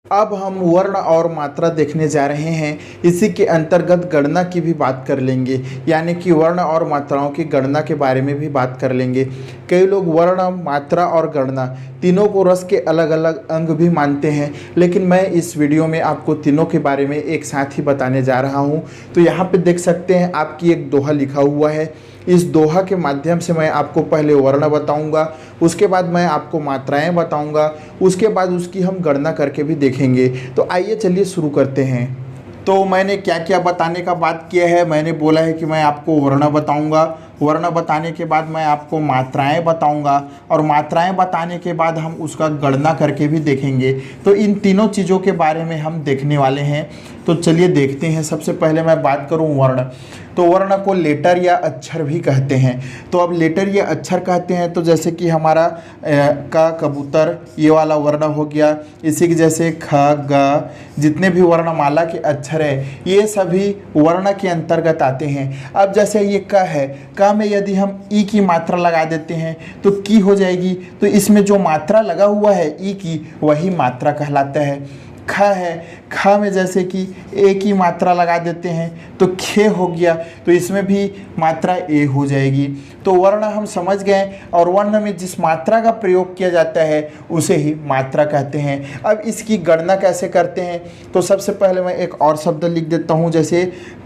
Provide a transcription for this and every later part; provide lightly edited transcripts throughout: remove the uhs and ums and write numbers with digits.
अब हम वर्ण और मात्रा देखने जा रहे हैं। इसी के अंतर्गत गणना की भी बात कर लेंगे, यानी कि वर्ण और मात्राओं की गणना के बारे में भी बात कर लेंगे। कई लोग वर्ण, मात्रा और गणना तीनों को रस के अलग अलग अंग भी मानते हैं, लेकिन मैं इस वीडियो में आपको तीनों के बारे में एक साथ ही बताने जा रहा हूँ। तो यहाँ पे देख सकते हैं आपकी एक दोहा लिखा हुआ है। इस दोहा के माध्यम से मैं आपको पहले वर्ण बताऊंगा, उसके बाद मैं आपको मात्राएं बताऊंगा, उसके बाद उसकी हम गणना करके भी देखेंगे। तो आइए चलिए शुरू करते हैं। तो मैंने क्या क्या बताने का बात किया है, मैंने बोला है कि मैं आपको वर्ण बताऊंगा, वर्ण बताने के बाद मैं आपको मात्राएं बताऊंगा, और मात्राएं बताने के बाद हम उसका गणना करके भी देखेंगे। तो इन तीनों चीज़ों के बारे में हम देखने वाले हैं। तो चलिए देखते हैं। सबसे पहले मैं बात करूं वर्ण। तो वर्ण को लेटर या अक्षर भी कहते हैं। तो अब लेटर या अक्षर कहते हैं तो जैसे कि हमारा का, कबूतर, ये वाला वर्ण हो गया। इसी के जैसे ख, ग, जितने भी वर्णमाला के अक्षर है ये सभी वर्ण के अंतर्गत आते हैं। अब जैसे ये क है, क में यदि हम ई की मात्रा लगा देते हैं तो की हो जाएगी। तो इसमें जो मात्रा लगा हुआ है ई की, वही मात्रा कहलाता है। ख है, ख में जैसे कि ए की मात्रा लगा देते हैं तो खे हो गया, तो इसमें भी मात्रा ए हो जाएगी। तो वर्ण हम समझ गए, और वर्ण में जिस मात्रा का प्रयोग किया जाता है उसे ही मात्रा कहते हैं। अब इसकी गणना कैसे करते हैं, तो सबसे पहले मैं एक और शब्द लिख देता हूँ, जैसे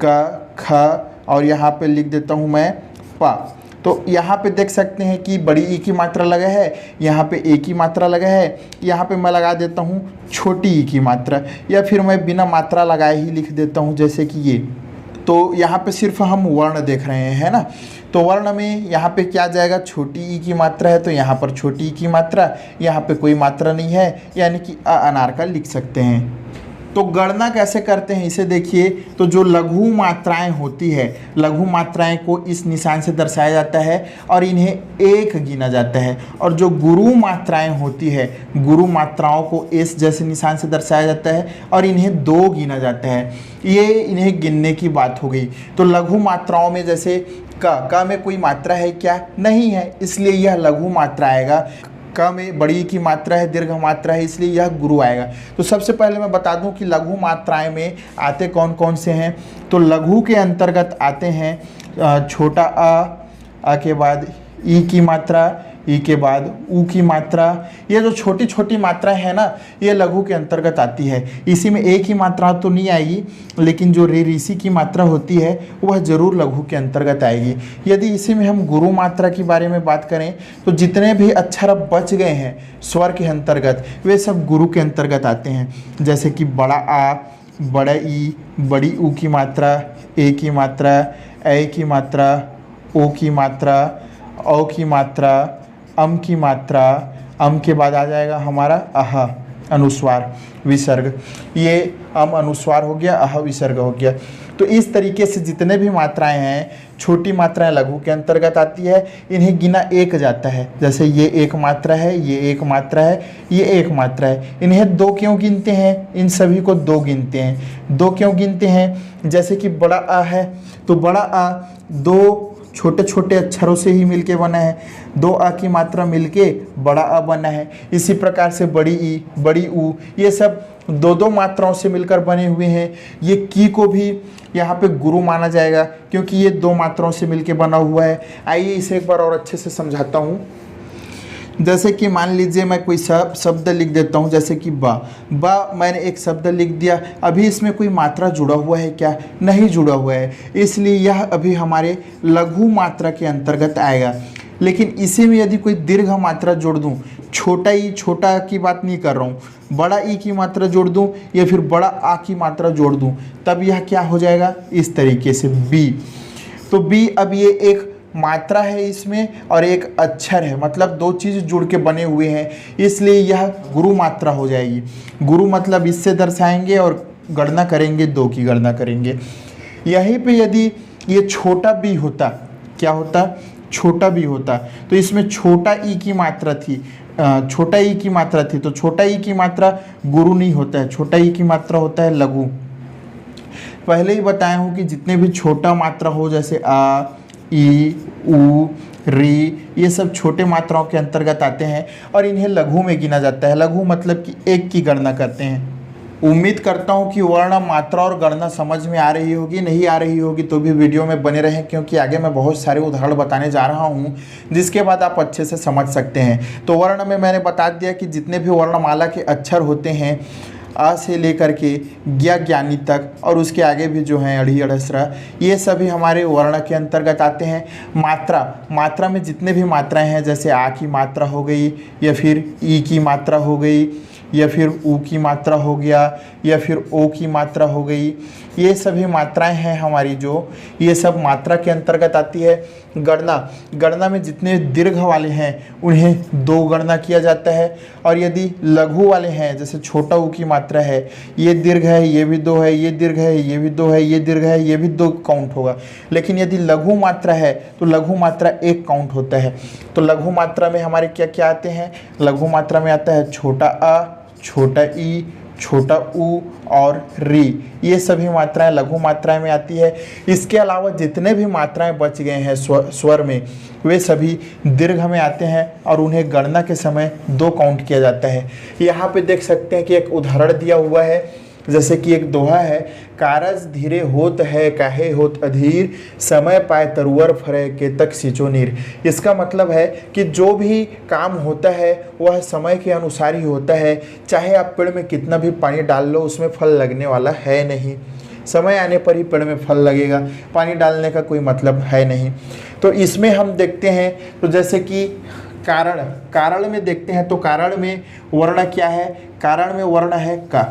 क, ख, और यहाँ पे लिख देता हूँ मैं प। तो यहाँ पे देख सकते हैं कि बड़ी ई की मात्रा लगा है, यहाँ पे ए की मात्रा लगा है, यहाँ पे मैं लगा देता हूँ छोटी ई की मात्रा, या फिर मैं बिना मात्रा लगाए ही लिख देता हूँ जैसे कि ये। तो यहाँ पे सिर्फ हम वर्ण देख रहे हैं, है ना। तो वर्ण में यहाँ पे क्या जाएगा, छोटी ई की मात्रा है तो यहाँ पर छोटी ई की मात्रा, यहाँ पे कोई मात्रा नहीं है, यानी कि अनार का लिख सकते हैं। तो गणना कैसे करते हैं इसे देखिए। तो जो लघु मात्राएं होती है, लघु मात्राएं को इस निशान से दर्शाया जाता है और इन्हें एक गिना जाता है। और जो गुरु मात्राएं होती है, गुरु मात्राओं को एस जैसे निशान से दर्शाया जाता है और इन्हें दो गिना जाता है। ये इन्हें गिनने की बात हो गई। तो लघु मात्राओं में जैसे क में कोई मात्रा है क्या, नहीं है, इसलिए यह लघु मात्रा आएगा। क में बड़ी की मात्रा है, दीर्घ मात्रा है, इसलिए यह गुरु आएगा। तो सबसे पहले मैं बता दूं कि लघु मात्राएं में आते कौन कौन से हैं। तो लघु के अंतर्गत आते हैं छोटा अ के बाद ई की मात्रा, ई के बाद ऊ की मात्रा। ये जो छोटी छोटी मात्राएं हैं ना, ये लघु के अंतर्गत आती है। इसी में ए की मात्रा तो नहीं आएगी, लेकिन जो रे ऋषि की मात्रा होती है वह जरूर लघु के अंतर्गत आएगी। यदि इसी में हम गुरु मात्रा के बारे में बात करें तो जितने भी अक्षर अब बच गए हैं स्वर के अंतर्गत, वे सब गुरु के अंतर्गत आते हैं। जैसे कि बड़ा आ, बड़ा ई, बड़ी ऊ की मात्रा, ए की मात्रा, ए की मात्रा, ओ की मात्रा, औ की मात्रा, अम की मात्रा। अम के बाद आ जाएगा हमारा अह, अनुस्वार, विसर्ग। ये अम अनुस्वार हो गया, अह विसर्ग हो गया। तो इस तरीके से जितने भी मात्राएं हैं, छोटी मात्राएं लघु के अंतर्गत आती है, इन्हें गिना एक जाता है। जैसे ये एक मात्रा है, ये एक मात्रा है, ये एक मात्रा है। इन्हें दो क्यों गिनते हैं, इन सभी को दो गिनते हैं। दो क्यों गिनते हैं, जैसे कि बड़ा आ है तो बड़ा आ दो छोटे छोटे अक्षरों से ही मिलके बना है, दो आ की मात्रा मिलके बड़ा आ बना है। इसी प्रकार से बड़ी ई, बड़ी ऊ, ये सब दो दो मात्राओं से मिलकर बने हुए हैं। ये की को भी यहाँ पे गुरु माना जाएगा क्योंकि ये दो मात्राओं से मिलके बना हुआ है। आइए इसे एक बार और अच्छे से समझाता हूँ। जैसे कि मान लीजिए मैं कोई शब्द लिख देता हूँ, जैसे कि बा मैंने एक शब्द लिख दिया। अभी इसमें कोई मात्रा जुड़ा हुआ है क्या, नहीं जुड़ा हुआ है, इसलिए यह अभी हमारे लघु मात्रा के अंतर्गत आएगा। लेकिन इसी में यदि कोई दीर्घ मात्रा जोड़ दूँ, छोटा ई, छोटा की बात नहीं कर रहा हूँ, बड़ा ई की मात्रा जोड़ दूँ या फिर बड़ा आ की मात्रा जोड़ दूँ, तब यह क्या हो जाएगा, इस तरीके से बी। तो बी, अब ये एक मात्रा है इसमें और एक अक्षर है, मतलब दो चीज़ जुड़ के बने हुए हैं, इसलिए यह गुरु मात्रा हो जाएगी। गुरु मतलब इससे दर्शाएंगे और गणना करेंगे, दो की गणना करेंगे। यहीं पे यदि ये छोटा बी होता, क्या होता, छोटा बी होता, तो इसमें छोटा ई की मात्रा थी, छोटा ई की मात्रा थी, तो छोटा ई की मात्रा गुरु नहीं होता है, छोटा ई की मात्रा होता है लघु। पहले ही बताया हूँ कि जितने भी छोटा मात्रा हो, जैसे आ, ई, ऊ, री, ये सब छोटे मात्राओं के अंतर्गत आते हैं और इन्हें लघु में गिना जाता है। लघु मतलब कि एक की गणना करते हैं। उम्मीद करता हूँ कि वर्ण, मात्रा और गणना समझ में आ रही होगी। नहीं आ रही होगी तो भी वीडियो में बने रहें, क्योंकि आगे मैं बहुत सारे उदाहरण बताने जा रहा हूँ जिसके बाद आप अच्छे से समझ सकते हैं। तो वर्ण में मैंने बता दिया कि जितने भी वर्णमाला के अक्षर होते हैं, अ से लेकर के ज्ञ ज्ञानी तक, और उसके आगे भी जो हैं अड़ी अड़सरा, ये सभी हमारे वर्ण के अंतर्गत आते हैं। मात्रा में जितने भी मात्राएं हैं, जैसे आ की मात्रा हो गई, या फिर ई की मात्रा हो गई, या फिर ऊ की मात्रा हो गया, या फिर ओ की मात्रा हो गई, ये सभी मात्राएं हैं हमारी, जो ये सब मात्रा के अंतर्गत आती है। गणना में जितने दीर्घ वाले हैं उन्हें दो गणना किया जाता है, और यदि लघु वाले हैं, जैसे छोटा ऊ की मात्रा है, ये दीर्घ है, ये भी दो है, ये दीर्घ है, ये भी दो है, ये दीर्घ है, ये भी दो काउंट होगा। लेकिन यदि लघु मात्रा है तो लघु मात्रा एक काउंट होता है। तो लघु मात्रा में हमारे क्या क्या आते हैं? लघु मात्रा में आता है छोटा अ, छोटा ई, छोटा ऊ और री, ये सभी मात्राएं लघु मात्राएं में आती है। इसके अलावा जितने भी मात्राएं बच गए हैं स्वर में, वे सभी दीर्घ में आते हैं, और उन्हें गणना के समय दो काउंट किया जाता है। यहाँ पे देख सकते हैं कि एक उदाहरण दिया हुआ है, जैसे कि एक दोहा है, कारज धीरे होत है काहे होत अधीर, समय पाए तरुअर फरे केतक सिंचो नीर। इसका मतलब है कि जो भी काम होता है वह समय के अनुसार ही होता है। चाहे आप पेड़ में कितना भी पानी डाल लो, उसमें फल लगने वाला है नहीं। समय आने पर ही पेड़ में फल लगेगा, पानी डालने का कोई मतलब है नहीं। तो इसमें हम देखते हैं, तो जैसे कि कारण में देखते हैं, तो कारण में वर्ण क्या है? कारण में वर्ण है क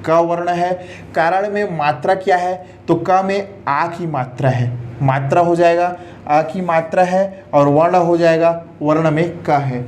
वर्ण है। कारण में मात्रा क्या है? तो क में आ की मात्रा है, मात्रा हो जाएगा आ की मात्रा है, और वर्ण हो जाएगा वर्ण में क है।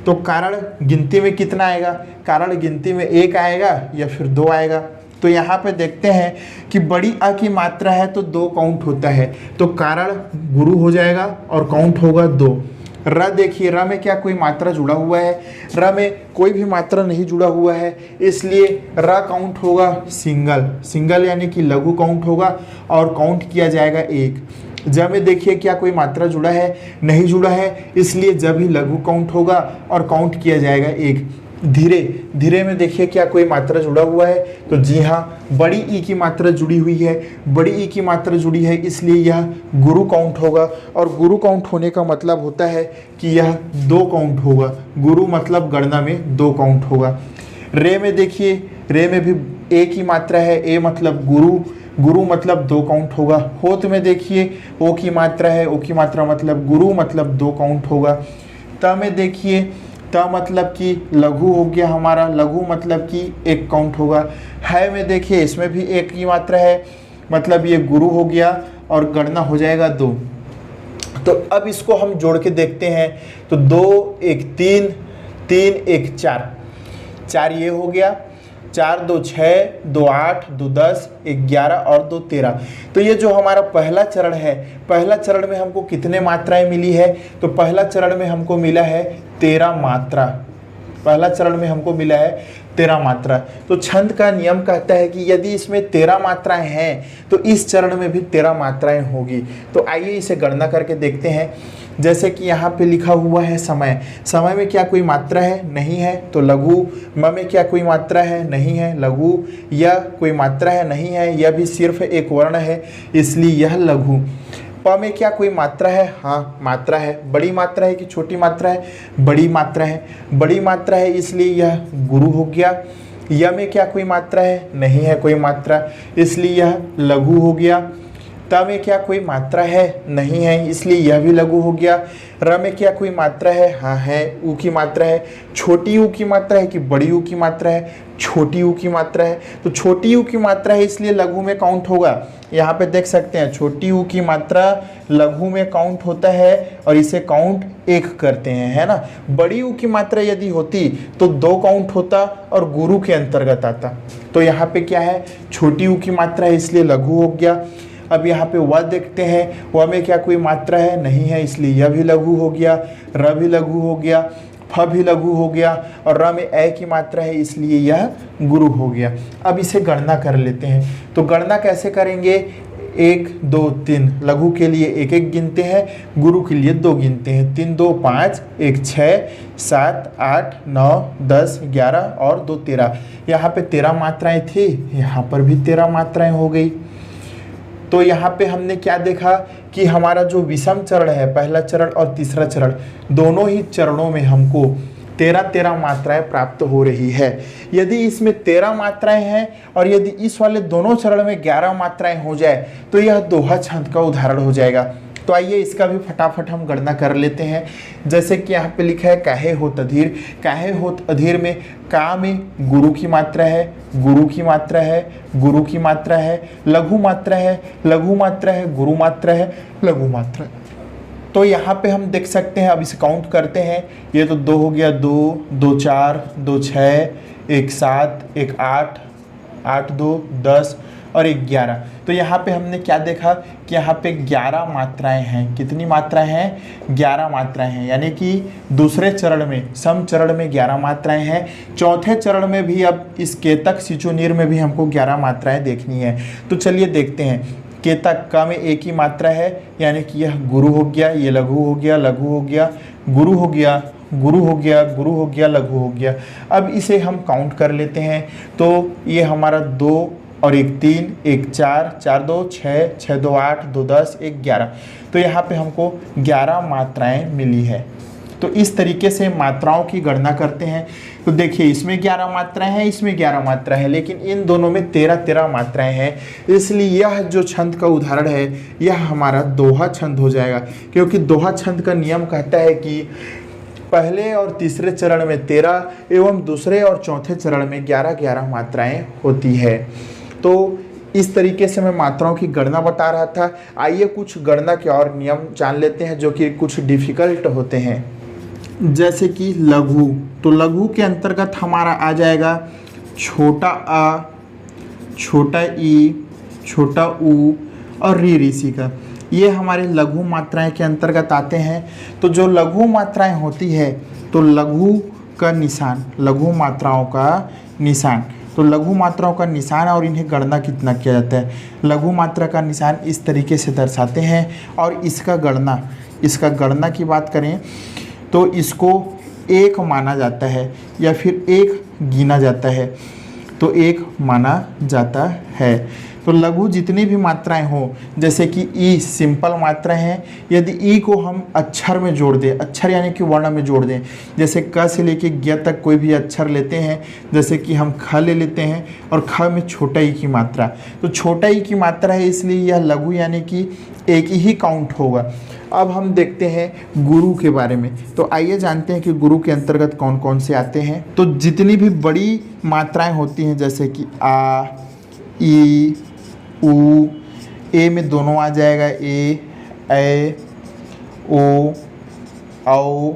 तो कारण गिनती में कितना आएगा? कारण गिनती में एक आएगा या फिर दो आएगा। तो यहाँ पे देखते हैं कि बड़ी अ की मात्रा है तो दो काउंट होता है, तो कारण गुरु हो जाएगा और काउंट होगा दो। र देखिए, र में क्या कोई मात्रा जुड़ा हुआ है? र में कोई भी मात्रा नहीं जुड़ा हुआ है, इसलिए र काउंट होगा सिंगल यानी कि लघु काउंट होगा, और काउंट किया जाएगा एक। ज में देखिए क्या कोई मात्रा जुड़ा है? नहीं जुड़ा है, इसलिए जब ही लघु काउंट होगा और काउंट किया जाएगा एक। धीरे में देखिए क्या कोई मात्रा जुड़ा हुआ है? तो जी हाँ, बड़ी ई की मात्रा जुड़ी हुई है, बड़ी ई की मात्रा जुड़ी है, इसलिए यह गुरु काउंट होगा। और गुरु काउंट होने का मतलब होता है कि यह दो काउंट होगा। गुरु मतलब गणना में दो काउंट होगा। रे में देखिए, रे में भी ए की मात्रा है, ए मतलब गुरु मतलब दो काउंट होगा। होत में देखिए ओ की मात्रा है, ओ की मात्रा मतलब गुरु मतलब दो काउंट होगा। त में देखिए, त मतलब कि लघु हो गया हमारा, लघु मतलब कि एक काउंट होगा। है में देखिए, इसमें भी एक की मात्रा है, मतलब ये गुरु हो गया और गणना हो जाएगा दो। तो अब इसको हम जोड़ के देखते हैं, तो 2 1 3 3 1 4 ये हो गया, 4 2 6 2 8 2 10 11 और 2 13। तो ये जो हमारा पहला चरण है, पहला चरण में हमको कितने मात्राएं मिली है? तो पहला चरण में हमको मिला है 13 मात्रा। पहला चरण में हमको मिला है 13 मात्रा। तो छंद का नियम कहता है कि यदि इसमें 13 मात्राएं हैं तो इस चरण में भी 13 मात्राएं होगी। तो आइए इसे गणना करके देखते हैं। जैसे कि यहाँ पे लिखा हुआ है समय में क्या कोई मात्रा है? नहीं है, तो लघु। म में क्या कोई मात्रा है? नहीं है, लघु। या कोई मात्रा है? नहीं है, यह भी सिर्फ एक वर्ण है, इसलिए यह लघु। प में क्या कोई मात्रा है? हाँ, मात्रा है। बड़ी मात्रा है कि छोटी मात्रा है? बड़ी मात्रा है। बड़ी मात्रा है, इसलिए यह गुरु हो गया। य में क्या कोई मात्रा है? नहीं है कोई मात्रा, इसलिए यह लघु हो गया। त में क्या कोई मात्रा है? नहीं है, इसलिए यह भी लघु हो गया। र में क्या कोई मात्रा है? हाँ है, ऊ की मात्रा है। छोटी ऊ की मात्रा है कि बड़ी ऊ की मात्रा है? छोटी ऊ की मात्रा है। तो छोटी ऊ की मात्रा है, इसलिए लघु में काउंट होगा। यहाँ पे देख सकते हैं, छोटी ऊ की मात्रा लघु में काउंट होता है, और इसे काउंट एक करते हैं, है ना। बड़ी ऊ की मात्रा यदि होती तो दो काउंट होता और गुरु के अंतर्गत आता। तो यहाँ पे क्या है? छोटी ऊ की मात्रा है, इसलिए लघु हो गया। अब यहाँ पे व देखते हैं, व में क्या कोई मात्रा है? नहीं है, इसलिए यह भी लघु हो गया। र भी लघु हो गया, फ भी लघु हो गया, और र में ए की मात्रा है, इसलिए यह गुरु हो गया। अब इसे गणना कर लेते हैं। तो गणना कैसे करेंगे? 1 2 3, लघु के लिए 1 1 गिनते हैं, गुरु के लिए 2 गिनते हैं। 3 2 5, 1 6, 7 8 9 10 11 और 2 13। यहाँ पे 13 मात्राएं थी, यहाँ पर भी 13 मात्राएं हो गई। तो यहाँ पे हमने क्या देखा कि हमारा जो विषम चरण है, पहला चरण और तीसरा चरण, दोनों ही चरणों में हमको 13 मात्राएं प्राप्त हो रही है। यदि इसमें 13 मात्राएं हैं और यदि इस वाले दोनों चरण में 11 मात्राएं हो जाए तो यह दोहा छंद का उदाहरण हो जाएगा। तो आइए इसका भी फटाफट हम गणना कर लेते हैं। जैसे कि यहाँ पे लिखा है काहे होत अधीर। काहे होत अधीर में का में गुरु की मात्रा है, गुरु की मात्रा है, गुरु की मात्रा है, लघु मात्रा है, लघु मात्रा है, गुरु मात्रा है, लघु मात्रा है। तो यहाँ पे हम देख सकते हैं, अब इसे काउंट करते हैं। ये तो 2 हो गया, 2 2 4 2 6 1 7 1 8 8 2 10 और 1 11। तो यहाँ पे हमने क्या देखा कि यहाँ पे 11 मात्राएं हैं। कितनी मात्राएं हैं? 11 मात्राएं हैं। यानी कि दूसरे चरण में, सम चरण में 11 मात्राएं हैं। चौथे चरण में भी अब इस केतक सिचुनीर में भी हमको 11 मात्राएं देखनी है। तो चलिए देखते हैं। केतक का में 1 ही मात्रा है, यानी कि यह गुरु हो गया, ये लघु हो गया, लघु हो गया, गुरु हो गया, गुरु हो गया, गुरु हो गया, लघु हो गया। अब इसे हम काउंट कर लेते हैं। तो ये हमारा 2 और 1 3, 1 4, 4 2 6, 6 2 8, 2 10, 1 11। तो यहाँ पे हमको 11 मात्राएं मिली है। तो इस तरीके से मात्राओं की गणना करते हैं। तो देखिए, इसमें 11 मात्राएं हैं, इसमें 11 मात्रा है, लेकिन इन दोनों में 13 मात्राएं हैं। इसलिए यह जो छंद का उदाहरण है, यह हमारा दोहा छंद हो जाएगा। क्योंकि दोहा छंद का नियम कहता है कि पहले और तीसरे चरण में 13 एवं दूसरे और चौथे चरण में 11 मात्राएं होती है। तो इस तरीके से मैं मात्राओं की गणना बता रहा था। आइए कुछ गणना के और नियम जान लेते हैं जो कि कुछ डिफिकल्ट होते हैं। जैसे कि लघु, तो लघु के अंतर्गत हमारा आ जाएगा छोटा आ, छोटा ई, छोटा ऊ और री ऋषि का। ये हमारे लघु मात्राएं के अंतर्गत आते हैं। तो जो लघु मात्राएं होती है, तो लघु का निशान, लघु मात्राओं का निशान, तो लघु मात्राओं का निशान और इन्हें गणना कितना किया जाता है। लघु मात्रा का निशान इस तरीके से दर्शाते हैं। और इसका गणना की बात करें तो इसको 1 माना जाता है या फिर 1 गिना जाता है। तो 1 माना जाता है। तो लघु जितनी भी मात्राएं हो, जैसे कि ई सिंपल मात्रा है, यदि ई को हम अक्षर में जोड़ दें, अक्षर यानी कि वर्ण में जोड़ दें, जैसे क से लेके ग तक कोई भी अक्षर लेते हैं, जैसे कि हम ख ले लेते हैं और ख में छोटा ई की मात्रा, तो छोटा ई की मात्रा है, इसलिए यह लघु यानी कि 1 ही काउंट होगा। अब हम देखते हैं गुरु के बारे में। तो आइए जानते हैं कि गुरु के अंतर्गत कौन कौन से आते हैं। तो जितनी भी बड़ी मात्राएं होती हैं, जैसे कि आ, ई, ऊ, ए में दोनों आ जाएगा, ए, ओ, औ,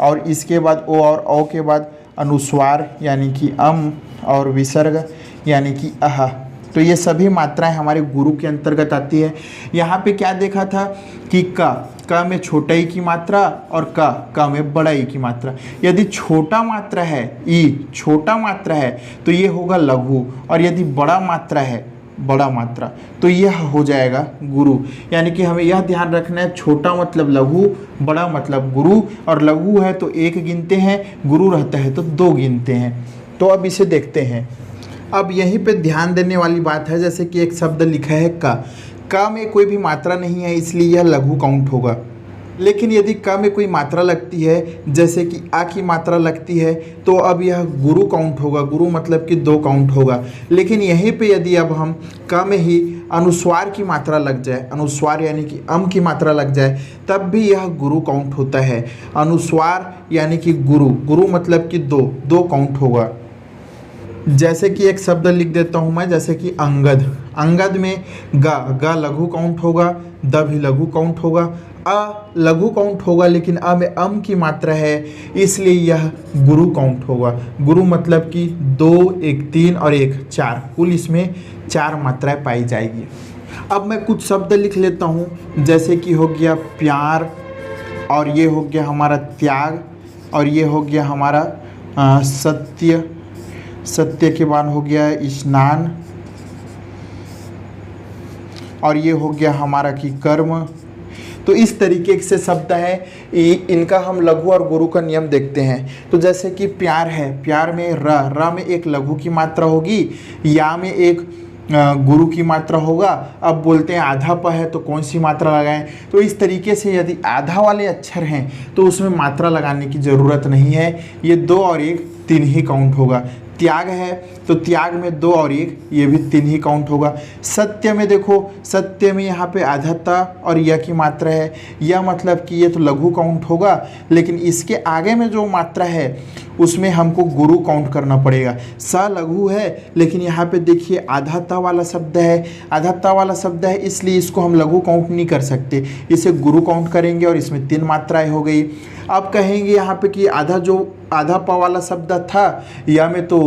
और इसके बाद ओ और औ के बाद अनुस्वार यानी कि अम और विसर्ग यानी कि अह। तो ये सभी मात्राएं हमारे गुरु के अंतर्गत आती है। यहाँ पे क्या देखा था कि क में छोटा ई की मात्रा और क में बड़ा ई की मात्रा। यदि छोटा मात्रा है, ई छोटा मात्रा है, तो ये होगा लघु, और यदि बड़ा मात्रा है, बड़ा मात्रा, तो यह हो जाएगा गुरु। यानी कि हमें यह ध्यान रखना है, छोटा मतलब लघु, बड़ा मतलब गुरु, और लघु है तो 1 गिनते हैं, गुरु रहता है तो 2 गिनते हैं। तो अब इसे देखते हैं। अब यहीं पे ध्यान देने वाली बात है, जैसे कि एक शब्द लिखा है क में कोई भी मात्रा नहीं है, इसलिए यह लघु काउंट होगा। लेकिन यदि क में कोई मात्रा लगती है, जैसे कि आ की मात्रा लगती है, तो अब यह गुरु काउंट होगा। गुरु मतलब कि 2 काउंट होगा। लेकिन यहीं पे यदि अब हम क में ही अनुस्वार की मात्रा लग जाए, अनुस्वार यानी कि अम की मात्रा लग जाए, तब भी यह गुरु काउंट होता है। अनुस्वार यानी कि गुरु, गुरु मतलब कि 2 काउंट होगा। जैसे कि एक शब्द लिख देता हूँ मैं, जैसे कि अंगद। अंगद में ग लघु काउंट होगा, द भी लघु काउंट होगा, अ लघु काउंट होगा, लेकिन अ में अम की मात्रा है, इसलिए यह गुरु काउंट होगा। गुरु मतलब कि 2, 1 3 और 1 4, कुल इसमें 4 मात्राएं पाई जाएगी। अब मैं कुछ शब्द लिख लेता हूँ, जैसे कि हो गया प्यार, और ये हो गया हमारा त्याग, और ये हो गया हमारा सत्य, सत्य के बाद हो गया स्नान, और ये हो गया हमारा कि कर्म। तो इस तरीके से शब्द है, इनका हम लघु और गुरु का नियम देखते हैं। तो जैसे कि प्यार है, प्यार में र में एक लघु की मात्रा होगी, या में एक गुरु की मात्रा होगा। अब बोलते हैं आधा प है तो कौन सी मात्रा लगाएं। तो इस तरीके से यदि आधा वाले अक्षर हैं तो उसमें मात्रा लगाने की ज़रूरत नहीं है, ये 2 और 1 3 ही काउंट होगा। त्याग है तो त्याग में 2 और 1 ये भी 3 ही काउंट होगा। सत्य में देखो, सत्य में यहाँ पे आधाता और य की मात्रा है, यह मतलब कि ये तो लघु काउंट होगा, लेकिन इसके आगे में जो मात्रा है उसमें हमको गुरु काउंट करना पड़ेगा। स लघु है, लेकिन यहाँ पे देखिए आधाता वाला शब्द है, आधाता वाला शब्द है, इसलिए इसको हम लघु काउंट नहीं कर सकते, इसे गुरु काउंट करेंगे और इसमें 3 मात्राएं हो गई। अब कहेंगे यहाँ पे कि आधा प वाला शब्द था, या में तो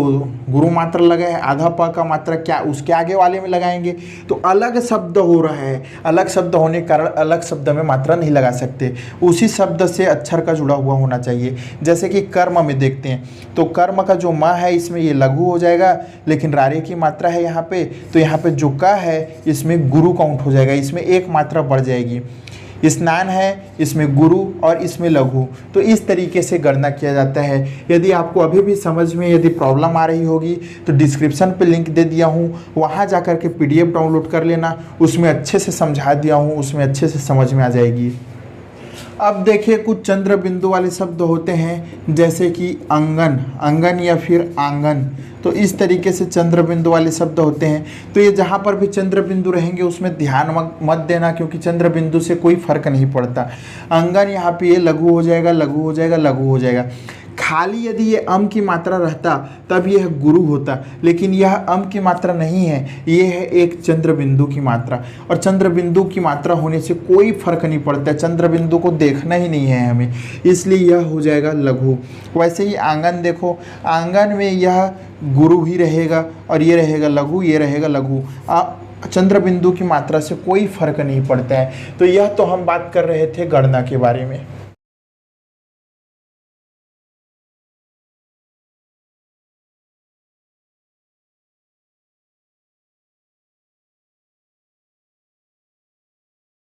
गुरु मात्रा लगा है, आधा प का मात्रा क्या उसके आगे वाले में लगाएंगे, तो अलग शब्द हो रहा है। अलग शब्द होने के कारण अलग शब्द में मात्रा नहीं लगा सकते, उसी शब्द से अक्षर का जुड़ा हुआ होना चाहिए। जैसे कि कर्म में देखते हैं, तो कर्म का जो म है इसमें ये लघु हो जाएगा, लेकिन रारे की मात्रा है यहाँ पे, तो यहाँ पे जो का है इसमें गुरु काउंट हो जाएगा, इसमें 1 मात्रा बढ़ जाएगी। स्नान है, इसमें गुरु और इसमें लघु। तो इस तरीके से गणना किया जाता है। यदि आपको अभी भी समझ में यदि प्रॉब्लम आ रही होगी तो डिस्क्रिप्शन पे लिंक दे दिया हूँ, वहाँ जा कर के PDF डाउनलोड कर लेना, उसमें अच्छे से समझा दिया हूँ, उसमें अच्छे से समझ में आ जाएगी। अब देखिए कुछ चंद्र बिंदु वाले शब्द होते हैं, जैसे कि अंगन, अंगन या फिर आंगन। तो इस तरीके से चंद्र बिंदु वाले शब्द होते हैं। तो ये जहाँ पर भी चंद्र बिंदु रहेंगे उसमें ध्यान मत देना, क्योंकि चंद्र बिंदु से कोई फर्क नहीं पड़ता। अंगन यहाँ पे ये लघु हो जाएगा, लघु हो जाएगा, लघु हो जाएगा। खाली यदि ये अम की मात्रा रहता तब यह गुरु होता, लेकिन यह अम की मात्रा नहीं है, ये है एक चंद्र बिंदु की मात्रा। और चंद्र बिंदु की मात्रा होने से कोई फर्क नहीं पड़ता, चंद्र बिंदु को देखना ही नहीं है हमें, इसलिए यह हो जाएगा लघु। वैसे ही आंगन देखो, आंगन में यह गुरु ही रहेगा और ये रहेगा लघु, ये रहेगा लघु। चंद्र बिंदु की मात्रा से कोई फर्क नहीं पड़ता है। तो यह तो हम बात कर रहे थे गणना के बारे में।